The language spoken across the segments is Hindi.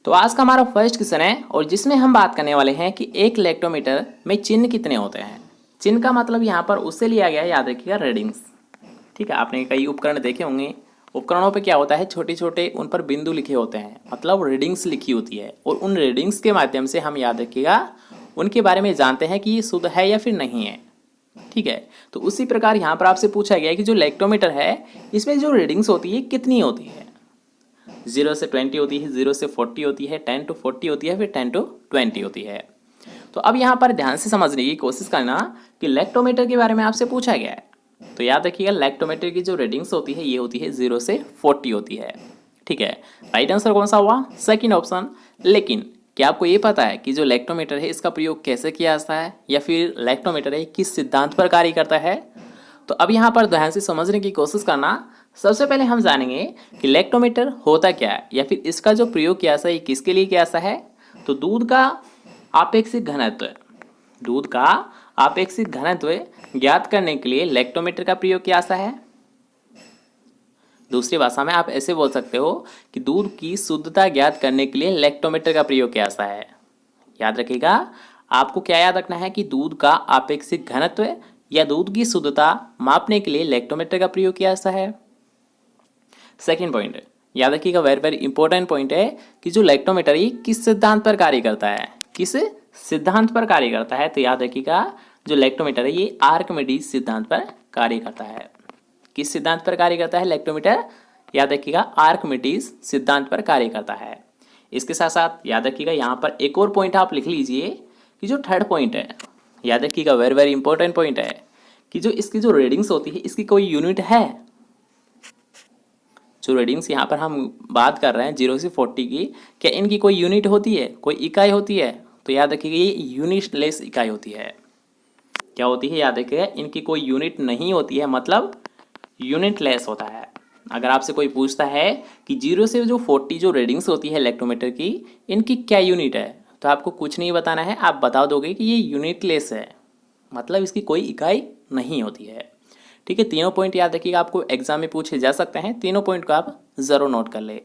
तो आज का हमारा फर्स्ट क्वेश्चन है और जिसमें हम बात करने वाले हैं कि एक लैक्टोमीटर में चिन्ह कितने होते हैं। चिन्ह का मतलब यहाँ पर उससे लिया गया है, याद रखिएगा, रीडिंग्स। ठीक है, आपने कई उपकरण देखे होंगे। उपकरणों पे क्या होता है, छोटे छोटे उन पर बिंदु लिखे होते हैं, मतलब रीडिंग्स लिखी होती है, और उन रीडिंग्स के माध्यम से हम, याद रखिएगा, उनके बारे में जानते हैं कि ये शुद्ध है या फिर नहीं है। ठीक है, तो उसी प्रकार यहाँ पर आपसे पूछा गया है कि जो लैक्टोमीटर है इसमें जो रीडिंग्स होती है कितनी होती है। 0 से 20 होती है, 0 से 40 होती है, 10 to 40 होती है, फिर 10 to 20 होती है। तो अब यहाँ पर ध्यान से समझने की कोशिश करना कि लैक्टोमीटर के बारे में आपसे पूछा गया है। तो याद रखिएगा, लैक्टोमीटर की जो रीडिंग्स होती है ये होती है 0 से 40 होती है। ठीक है, राइट आंसर कौन सा हुआ, सेकंड ऑप्शन। लेकिन क्या आपको ये पता है कि जो लैक्टोमीटर है इसका प्रयोग कैसे किया जाता है, या फिर लैक्टोमीटर है किस सिद्धांत पर कार्य करता है। तो अब यहाँ पर ध्यान से समझने की कोशिश करना। सबसे पहले हम जानेंगे कि लैक्टोमीटर होता क्या है, या फिर इसका जो प्रयोग किया जाता है ये किसके लिए किया जाता है। तो दूध का आपेक्षिक घनत्व, दूध का आपेक्षिक घनत्व ज्ञात करने के लिए लैक्टोमीटर का प्रयोग किया जाता है। दूसरी भाषा में आप ऐसे बोल सकते हो कि दूध की शुद्धता ज्ञात करने के लिए लैक्टोमीटर का प्रयोग किया जाता है। याद रखिएगा, आपको क्या याद रखना है कि दूध का आपेक्षिक घनत्व या दूध की शुद्धता मापने के लिए लैक्टोमीटर का प्रयोग किया जाता है। सेकेंड पॉइंट, याद रखिएगा, वेरी वेरी इंपॉर्टेंट पॉइंट है कि जो लैक्टोमीटर ये किस सिद्धांत पर कार्य करता है, किस सिद्धांत पर कार्य करता है। तो याद रखिएगा, जो लैक्टोमीटर है ये आर्किमिडीज सिद्धांत पर कार्य करता है। किस सिद्धांत पर कार्य करता है लैक्टोमीटर, याद रखिएगा, आर्किमिडीज सिद्धांत पर कार्य करता है। इसके साथ साथ याद रखिएगा, यहाँ पर एक और पॉइंट आप लिख लीजिए कि जो थर्ड पॉइंट है, याद रखिएगा, वेरी वेरी इंपॉर्टेंट पॉइंट है कि जो इसकी जो रीडिंग्स होती है इसकी कोई यूनिट है। जो रीडिंग्स यहाँ पर हम बात कर रहे हैं 0 से 40 की, क्या इनकी कोई यूनिट होती है, कोई इकाई होती है। तो याद रखिएगा, ये यूनिटलेस इकाई होती है। क्या होती है, याद रखिएगा, इनकी कोई यूनिट नहीं होती है, मतलब यूनिटलेस होता है। अगर आपसे कोई पूछता है कि 0 से जो 40 जो रीडिंग्स होती है लैक्टोमीटर की, इनकी क्या यूनिट है, तो आपको कुछ नहीं बताना है, आप बता दोगे कि ये यूनिटलेस है, मतलब इसकी कोई इकाई नहीं होती है। ठीक है, तीनों पॉइंट याद रखिएगा, आपको एग्जाम में पूछे जा सकते हैं, तीनों पॉइंट को आप ज़रूर नोट कर ले।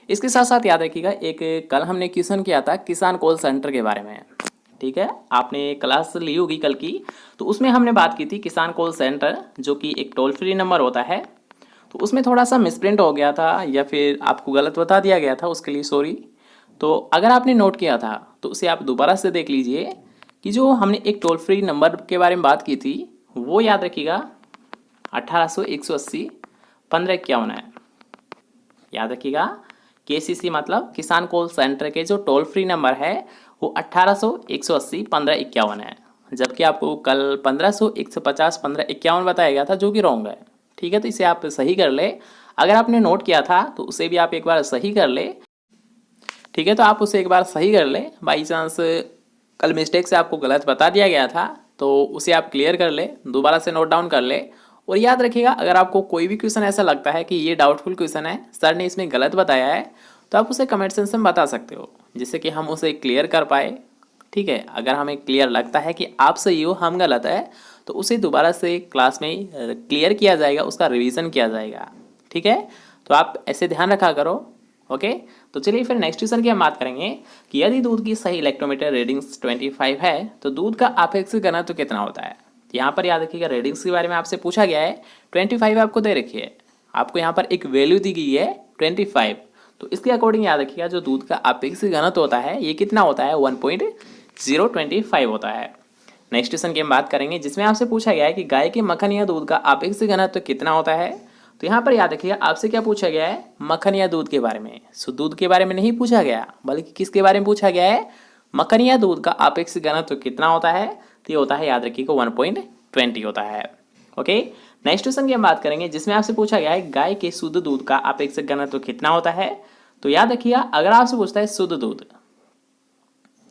इसके साथ साथ याद रखिएगा, एक कल हमने क्वेश्चन किया था किसान कॉल सेंटर के बारे में। ठीक है, आपने क्लास ली होगी कल की, तो उसमें हमने बात की थी किसान कॉल सेंटर, जो कि एक टोल फ्री नंबर होता है। तो उसमें थोड़ा सा मिसप्रिंट हो गया था, या फिर आपको गलत बता दिया गया था, उसके लिए सॉरी। तो अगर आपने नोट किया था तो उसे आप दोबारा से देख लीजिए कि जो हमने एक टोल फ्री नंबर के बारे में बात की थी वो याद रखिएगा 1800 180 1551 है। याद रखिएगा, KCC मतलब किसान कॉल सेंटर के जो टोल फ्री नंबर है वो 1800 180 1551 है, जबकि आपको कल 1500 150 1551 बताया गया था, जो कि रॉन्ग है। ठीक है, तो इसे आप सही कर ले। अगर आपने नोट किया था तो उसे भी आप एक बार सही कर ले। ठीक है, तो आप उसे एक बार सही कर ले। बाई चांस कल मिस्टेक से आपको गलत बता दिया गया था तो उसे आप क्लियर कर ले, दोबारा से नोट डाउन कर ले। और याद रखिएगा, अगर आपको कोई भी क्वेश्चन ऐसा लगता है कि ये डाउटफुल क्वेश्चन है, सर ने इसमें गलत बताया है, तो आप उसे कमेंट सेक्शन में बता सकते हो, जिससे कि हम उसे क्लियर कर पाए। ठीक है, अगर हमें क्लियर लगता है कि आप सही हो हम गलत है, तो उसे दोबारा से क्लास में क्लियर किया जाएगा, उसका रिवीजन किया जाएगा। ठीक है, तो आप ऐसे ध्यान रखा करो। ओके, तो चलिए फिर नेक्स्ट क्वेश्चन की हम बात करेंगे कि यदि दूध की सही इलेक्ट्रोमीटर रीडिंग्स 25 है तो दूध का आपेक्षिक घनत्व तो कितना होता है। यहाँ पर याद रखिएगा, रीडिंग्स के बारे में आपसे पूछा गया है, 25 आपको दे रखी है, आपको यहाँ पर एक वैल्यू दी गई है 25। तो इसके अकॉर्डिंग याद रखिएगा, जो दूध का आपेक्षिक घनत्व होता है ये कितना होता है, 1.025 होता है। नेक्स्ट क्वेश्चन की हम बात करेंगे, जिसमें आपसे पूछा गया है कि गाय के मक्खन या दूध का आपेक्षिक घनत्व कितना होता है। तो यहाँ पर याद रखिएगा, आपसे क्या पूछा गया है, मक्खन या दूध के बारे में। सो दूध के बारे में नहीं पूछा गया, बल्कि किसके बारे में पूछा गया है, मक्खन या दूध का आपेक्षिक घनत्व कितना होता है। तो ये होता है, याद रखिएगा, 1.20 होता है। ओके, नेक्स्ट क्वेश्चन की हम बात करेंगे, जिसमें आपसे पूछा गया है गाय के शुद्ध दूध का आपेक्षिक घनत्व कितना होता है। तो याद रखिएगा, अगर आपसे पूछता है शुद्ध दूध,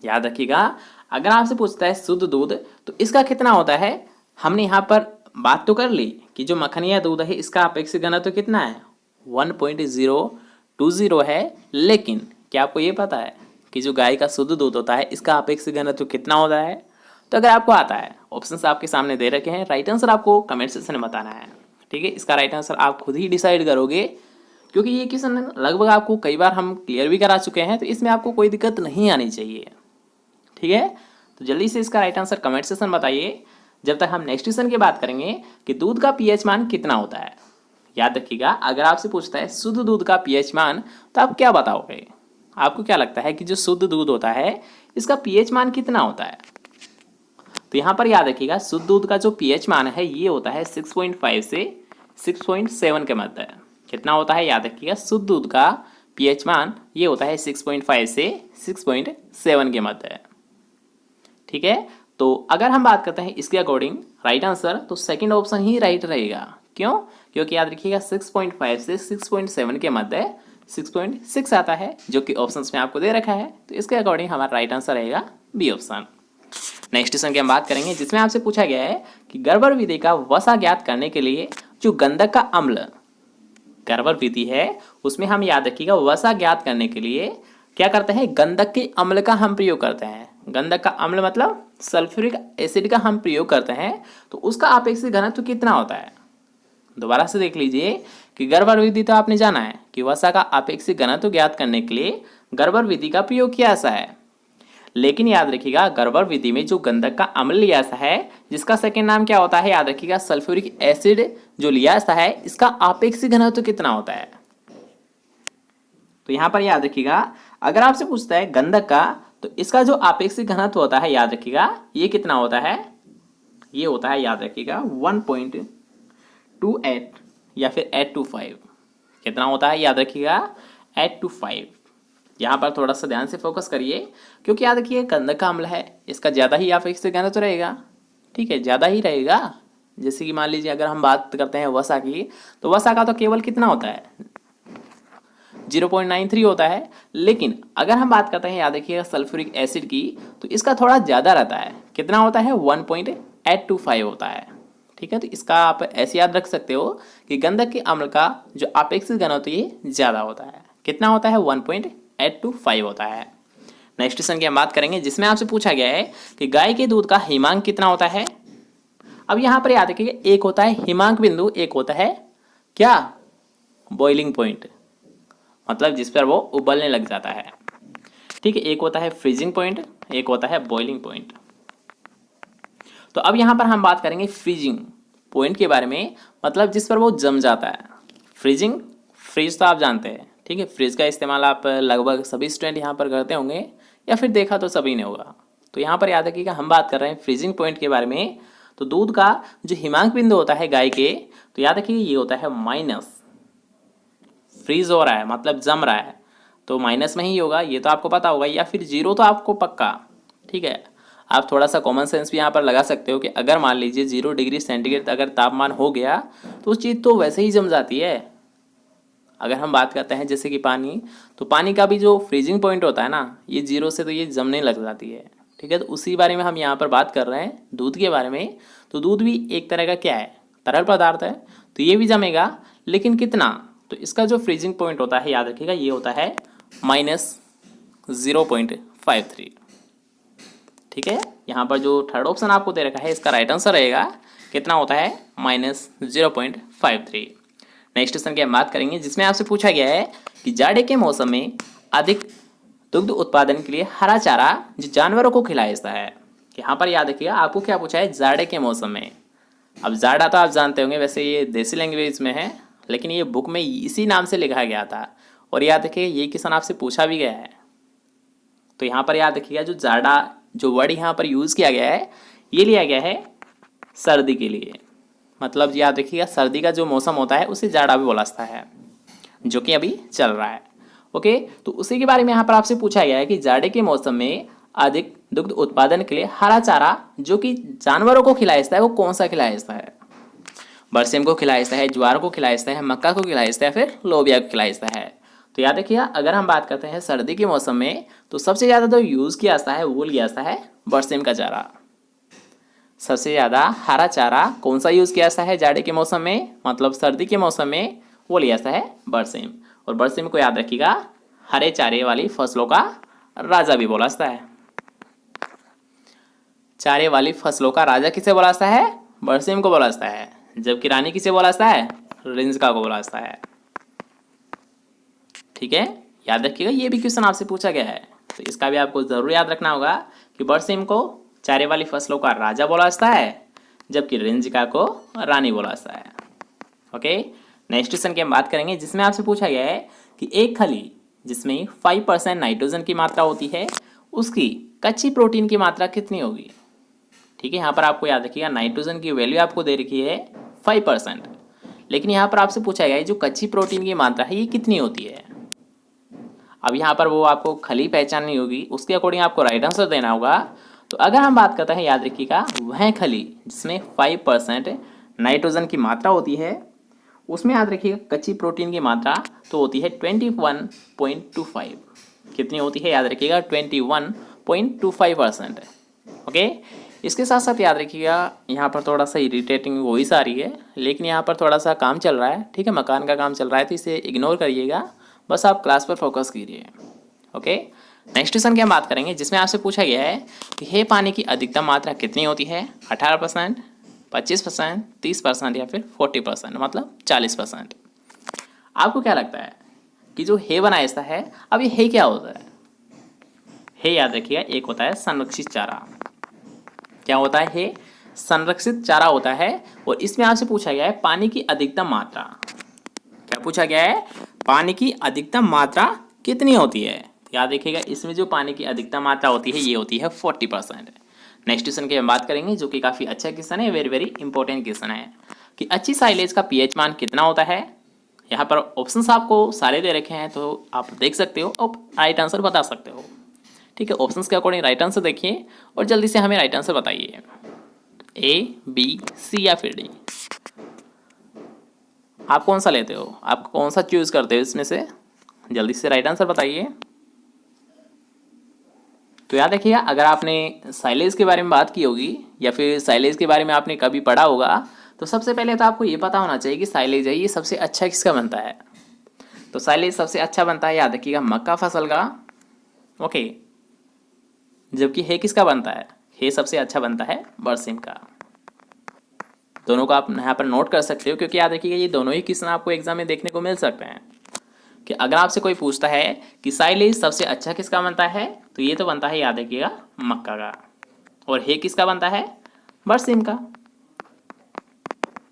याद रखिएगा, अगर आपसे पूछता है शुद्ध दूध तो इसका कितना होता है। हमने यहाँ पर बात तो कर ली कि जो मक्खन या दूध है इसका अपेक्षित घनत्व कितना है, 1.020 है। लेकिन क्या आपको ये पता है कि जो गाय का शुद्ध दूध होता है इसका अपेक्षित घनत्व कितना होता है। तो अगर आपको आता है, ऑप्शंस आपके सामने दे रखे हैं, राइट आंसर आपको कमेंट सेक्शन में बताना है। ठीक है, इसका राइट आंसर आप खुद ही डिसाइड करोगे क्योंकि ये क्वेश्चन लगभग आपको कई बार हम क्लियर भी करा चुके हैं, तो इसमें आपको कोई दिक्कत नहीं आनी चाहिए। ठीक है, तो जल्दी से इसका राइट आंसर कमेंट सेक्शन बताइए। जब तक हम नेक्स्ट क्वेश्चन की बात करेंगे कि दूध का पीएच मान कितना होता है। याद रखिएगा, अगर आपसे पूछता है शुद्ध दूध का पीएच मान, तो आप क्या बताओगे? आपको क्या लगता है कि जो शुद्ध दूध होता है इसका पीएच मान कितना होता है? तो यहाँ पर याद रखिएगा, शुद्ध दूध का जो पीएच मान है ये होता है 6.5 से 6.7 के मध्य। कितना होता है? याद रखिएगा, शुद्ध दूध का पीएच मान ये होता है 6.5 से 6.7 के मध्य। ठीक है, तो अगर हम बात करते हैं इसके अकॉर्डिंग राइट आंसर, तो सेकंड ऑप्शन ही राइट रहेगा। क्यों? क्योंकि याद रखिएगा 6.5 से 6.7 के मध्य 6.6 आता है, जो कि ऑप्शंस में आपको दे रखा है। तो इसके अकॉर्डिंग हमारा राइट आंसर रहेगा बी ऑप्शन। नेक्स्ट क्वेश्चन की हम बात करेंगे, जिसमें आपसे पूछा गया है कि गर्भर विधि का वसा ज्ञात करने के लिए जो गंधक का अम्ल गर्भर विधि है उसमें हम याद रखिएगा वसा ज्ञात करने के लिए क्या करते हैं? गंधक के अम्ल का हम प्रयोग करते हैं। गंधक का अम्ल मतलब सल्फ्यूरिक एसिड का हम प्रयोग करते हैं, तो उसका आपेक्षिक घनत्व कितना होता है? दोबारा से देख लीजिए कि गर्भर विधि तो आपने जाना है कि वसा का आपेक्षिक घनत्व ज्ञात करने के लिए गर्भर विधि का प्रयोग किया ऐसा है, लेकिन याद रखिएगा गर्भर विधि में जो गंधक का अम्ल लिया ऐसा है जिसका सेकेंड नाम क्या होता है? याद रखिएगा सल्फ्यूरिक एसिड जो लिया ऐसा है, इसका आपेक्षिक घनत्व कितना होता है? तो यहाँ पर याद रखिएगा, अगर आपसे पूछता है गंधक का, तो इसका जो आपेक्षिक घनत्व होता है याद रखिएगा ये कितना होता है? ये होता है याद रखिएगा 1.28 या फिर 825। कितना होता है? याद रखिएगा 825। यहाँ पर थोड़ा सा ध्यान से फोकस करिए, क्योंकि याद रखिए गंधक का अम्ल है, इसका ज़्यादा ही आपेक्षिक घनत्व रहेगा। ठीक है, ज़्यादा ही रहेगा। जैसे कि मान लीजिए अगर हम बात करते हैं वसा की, तो वसा का तो केवल कितना होता है? 0.93 होता है। लेकिन अगर हम बात करते हैं याद रखिएगा सल्फ्यूरिक एसिड की, तो इसका थोड़ा ज़्यादा रहता है। कितना होता है? 1.825 होता है। ठीक है, तो इसका आप ऐसे याद रख सकते हो कि गंधक के अम्ल का जो आपेक्षिक घनत्व ये ज़्यादा होता है। कितना होता है? 1.825 होता है। नेक्स्ट क्वेश्चन की हम बात करेंगे, जिसमें आपसे पूछा गया है कि गाय के दूध का हिमांक कितना होता है। अब यहाँ पर याद रखिएगा, एक होता है हिमांक बिंदु, एक होता है क्या? बॉइलिंग पॉइंट, मतलब जिस पर वो उबलने लग जाता है। ठीक है, एक होता है फ्रीजिंग पॉइंट, एक होता है बॉइलिंग पॉइंट। तो अब यहाँ पर हम बात करेंगे फ्रीजिंग पॉइंट के बारे में, मतलब जिस पर वो जम जाता है। फ्रीजिंग, फ्रीज तो आप जानते हैं। ठीक है, फ्रिज का इस्तेमाल आप लगभग सभी स्टूडेंट यहाँ पर करते होंगे, या फिर देखा तो सभी ने होगा। तो यहाँ पर याद रखिएगा हम बात कर रहे हैं फ्रीजिंग पॉइंट के बारे में। तो दूध का जो हिमांक बिंदु होता है गाय के, तो याद रखिए ये होता है माइनस। फ्रीज हो रहा है मतलब जम रहा है, तो माइनस में ही होगा, ये तो आपको पता होगा, या फिर जीरो तो आपको पक्का। ठीक है, आप थोड़ा सा कॉमन सेंस भी यहाँ पर लगा सकते हो कि अगर मान लीजिए 0 डिग्री सेंटीग्रेड अगर तापमान हो गया तो उस चीज़ तो वैसे ही जम जाती है। अगर हम बात करते हैं जैसे कि पानी, तो पानी का भी जो फ्रीजिंग पॉइंट होता है ना, ये 0 से तो ये जमने लग जाती है। ठीक है, तो उसी बारे में हम यहाँ पर बात कर रहे हैं दूध के बारे में। तो दूध भी एक तरह का क्या है? तरल पदार्थ है, तो ये भी जमेगा, लेकिन कितना? तो इसका जो फ्रीजिंग पॉइंट होता है याद रखिएगा ये होता है -0.53। ठीक है, यहाँ पर जो थर्ड ऑप्शन आपको दे रखा है इसका राइट आंसर रहेगा कितना होता है? -0.53। नेक्स्ट क्वेश्चन की हम बात करेंगे, जिसमें आपसे पूछा गया है कि जाड़े के मौसम में अधिक दुग्ध उत्पादन के लिए हरा चारा जो जानवरों को खिलाया जाता है। यहाँ पर याद रखिएगा आपको क्या पूछा है? जाड़े के मौसम में। अब जाड़ा तो आप जानते होंगे, वैसे ये देसी लैंग्वेज में है, लेकिन ये बुक में इसी नाम से लिखा गया था। और याद रखिए ये क्वेश्चन आपसे पूछा भी गया है। तो यहाँ पर याद रखिएगा जो जाड़ा जो वर्ड यहाँ पर यूज़ किया गया है ये लिया गया है सर्दी के लिए। मतलब याद रखिएगा सर्दी का जो मौसम होता है उसे जाड़ा भी बोला जाता है, जो कि अभी चल रहा है। ओके, तो उसी के बारे में यहाँ पर आपसे पूछा गया है कि जाड़े के मौसम में अधिक दुग्ध उत्पादन के लिए हरा चारा जो कि जानवरों को खिलाया जाता है वो कौन सा खिलाया जाता है? बरसेम को खिलाया जाता है, ज्वार को खिलाया जाता है, मक्का को खिलाया जाता है, फिर लोबिया को खिलाया जाता है। तो याद रखिए अगर हम बात करते हैं सर्दी के मौसम में, तो सबसे ज़्यादा जो यूज़ किया जाता है वो लिया जाता है बरसेम का चारा। सबसे ज़्यादा हरा चारा कौन सा यूज़ किया जाता है जाड़े के मौसम में, मतलब सर्दी के मौसम में, वो लिया जाता है बरसेम। और बरसेम को याद रखिएगा हरे चारे वाली फसलों का राजा भी बोला जाता है। चारे वाली फसलों का राजा किसे बोला जाता है? बरसेम को बोला जाता है। जबकि रानी किसे बोला जाता है? रिंजका को बोला जाता है। ठीक है, याद रखिएगा, ये भी क्वेश्चन आपसे पूछा गया है, तो इसका भी आपको ज़रूर याद रखना होगा कि बरसीम को चारे वाली फसलों का राजा बोला जाता है, जबकि रेंजिका को रानी बोला जाता है। ओके, नेक्स्ट क्वेश्चन की हम बात करेंगे, जिसमें आपसे पूछा गया है कि एक खली जिसमें 5% नाइट्रोजन की मात्रा होती है, उसकी कच्ची प्रोटीन की मात्रा कितनी होगी। ठीक है, यहाँ पर आपको याद रखिएगा नाइट्रोजन की वैल्यू आपको दे रखी है 5%, लेकिन यहाँ पर आपसे पूछा गया है जो कच्ची प्रोटीन की मात्रा है ये कितनी होती है। अब यहाँ पर वो आपको खली पहचाननी होगी, उसके अकॉर्डिंग आपको राइट आंसर देना होगा। तो अगर हम बात करते हैं, याद रखिएगा, वह खली जिसमें 5% नाइट्रोजन की मात्रा होती है, उसमें याद रखिएगा कच्ची प्रोटीन की मात्रा तो होती है 21.25। कितनी होती है, याद रखिएगा 21.25%। ओके, इसके साथ साथ याद रखिएगा यहाँ पर थोड़ा सा इरिटेटिंग वॉइस आ रही है, लेकिन यहाँ पर थोड़ा सा काम चल रहा है, ठीक है, मकान का काम चल रहा है, तो इसे इग्नोर करिएगा, बस आप क्लास पर फोकस कीजिए। ओके, नेक्स्ट क्वेश्चन की हम बात करेंगे, जिसमें आपसे पूछा गया है कि हे पानी की अधिकतम मात्रा कितनी होती है, 18%, 25%, 30% या फिर 40%, मतलब 40%। आपको क्या लगता है कि जो हे बना ऐसा है, अब ये हे क्या होता है। हे याद रखिएगा एक होता है संरक्षित चारा। क्या होता है, हे संरक्षित चारा होता है, और इसमें आपसे पूछा गया है पानी की अधिकतम मात्रा। क्या पूछा गया है, पानी की अधिकतम मात्रा कितनी होती है। याद रखिएगा इसमें जो पानी की अधिकतम मात्रा होती है ये होती है 40%। नेक्स्ट क्वेश्चन की हम बात करेंगे, जो कि काफ़ी अच्छा क्वेश्चन है, वेरी वेरी इंपॉर्टेंट क्वेश्चन है कि अच्छी साइलेज का पीएच मान कितना होता है। यहाँ पर ऑप्शंस आपको सारे दे रखे हैं, तो आप देख सकते हो और राइट आंसर बता सकते हो। ठीक है, ऑप्शंस के अकॉर्डिंग राइट आंसर देखिए और जल्दी से हमें राइट आंसर बताइए, ए, बी, सी या फिर डी। आप कौन सा लेते हो, आप कौन सा चूज़ करते हो इसमें से, जल्दी से राइट आंसर बताइए। तो याद रखिएगा अगर आपने साइलेज के बारे में बात की होगी या फिर साइलेज के बारे में आपने कभी पढ़ा होगा, तो सबसे पहले तो आपको ये पता होना चाहिए कि साइलेज है ये सबसे अच्छा किसका बनता है। तो साइलेज सबसे अच्छा बनता है, याद रखिएगा, मक्का फसल का। ओके, जबकि हे किसका बनता है, हे सबसे अच्छा बनता है बरसीम का। दोनों को आप यहाँ पर नोट कर सकते हो, क्योंकि याद रखिएगा ये दोनों ही क्वेश्चन आपको एग्जाम में देखने को मिल सकते हैं कि अगर आपसे कोई पूछता है कि साइलेज सबसे अच्छा किसका बनता है, तो ये तो बनता है, याद रखिएगा, मक्का का, और हे किसका बनता है, बरसीम का।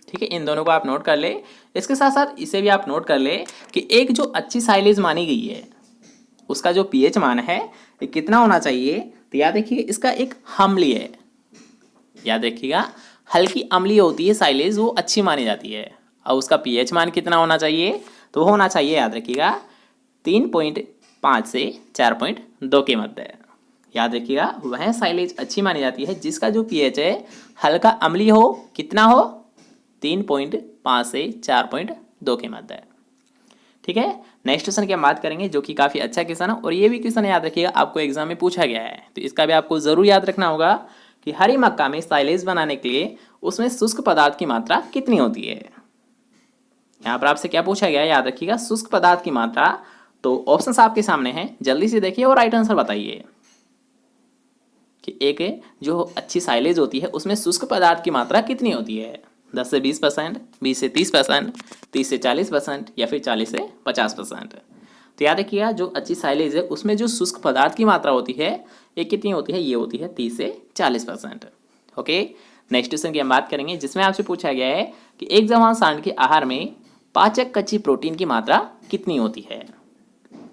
ठीक है, इन दोनों को आप नोट कर ले। इसके साथ साथ इसे भी आप नोट कर ले कि एक जो अच्छी साइलेज मानी गई है उसका जो पीएच मान है ये कितना होना चाहिए। तो याद रखिएगा इसका एक अम्लीय है, याद रखिएगा हल्की अम्लीय होती है साइलेज, वो अच्छी मानी जाती है, और उसका पीएच मान कितना होना चाहिए, तो वो होना चाहिए, याद रखिएगा, 3.5 से 4.2 के मध्य। याद रखिएगा वह साइलेज अच्छी मानी जाती है जिसका जो पीएच है हल्का अम्लीय हो, कितना हो, 3.5 से 4.2 के मध्य। ठीक है, नेक्स्ट क्वेश्चन की हम बात करेंगे, जो कि काफ़ी अच्छा क्वेश्चन है, और ये भी क्वेश्चन याद रखिएगा आपको एग्जाम में पूछा गया है, तो इसका भी आपको ज़रूर याद रखना होगा कि हरी मक्का में साइलेज बनाने के लिए उसमें शुष्क पदार्थ की मात्रा कितनी होती है। यहाँ पर आपसे क्या पूछा गया है, याद रखिएगा शुष्क पदार्थ की मात्रा। तो ऑप्शंस आपके सामने हैं, जल्दी से देखिए और राइट आंसर बताइए कि एक जो अच्छी साइलेज होती है उसमें शुष्क पदार्थ की मात्रा कितनी होती है, 10 से 20%, 20 से 30%, 30 से 40% या फिर 40 से 50%। तो याद रखिएगा जो अच्छी साइलेज है उसमें जो शुष्क पदार्थ की मात्रा होती है ये कितनी होती है, ये होती है 30 से 40%। ओके, नेक्स्ट क्वेश्चन की हम बात करेंगे, जिसमें आपसे पूछा गया है कि एक जवान सांड के आहार में पाचक कच्ची प्रोटीन की मात्रा कितनी होती है।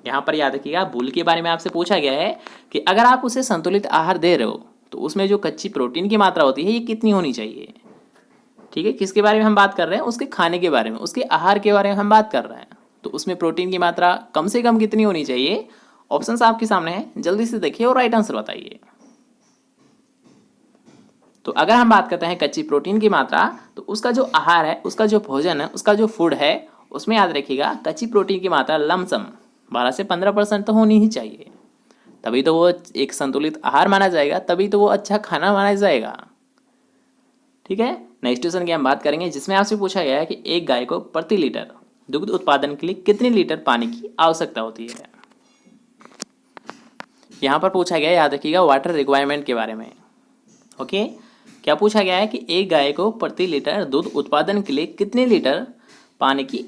यहाँ पर याद रखिएगा बुल के बारे में आपसे पूछा गया है कि अगर आप उसे संतुलित आहार दे रहे हो तो उसमें जो कच्ची प्रोटीन की मात्रा होती है ये कितनी होनी चाहिए। ठीक है, किसके बारे में हम बात कर रहे हैं, उसके खाने के बारे में, उसके आहार के बारे में हम बात कर रहे हैं, तो उसमें प्रोटीन की मात्रा कम से कम कितनी होनी चाहिए। ऑप्शंस आपके सामने हैं, जल्दी से देखिए और राइट आंसर बताइए। तो अगर हम बात करते हैं कच्ची प्रोटीन की मात्रा, तो उसका जो आहार है, उसका जो भोजन है, उसका जो फूड है, उसमें याद रखिएगा कच्ची प्रोटीन की मात्रा लमसम 12 से 15% तो होनी ही चाहिए, तभी तो वो एक संतुलित आहार माना जाएगा, तभी तो वो अच्छा खाना माना जाएगा। ठीक है, नेक्स्ट क्वेश्चन की हम बात करेंगे, जिसमें आपसे पूछा गया है कि एक गाय को प्रति लीटर दुग्ध उत्पादन के लिए कितने लीटर पानी की आवश्यकता होती है। यहाँ पर पूछा गया है, याद रखिएगा, वाटर रिक्वायरमेंट के बारे में। ओके, क्या पूछा गया है कि एक गाय को प्रति लीटर दूध उत्पादन के लिए कितने लीटर पानी की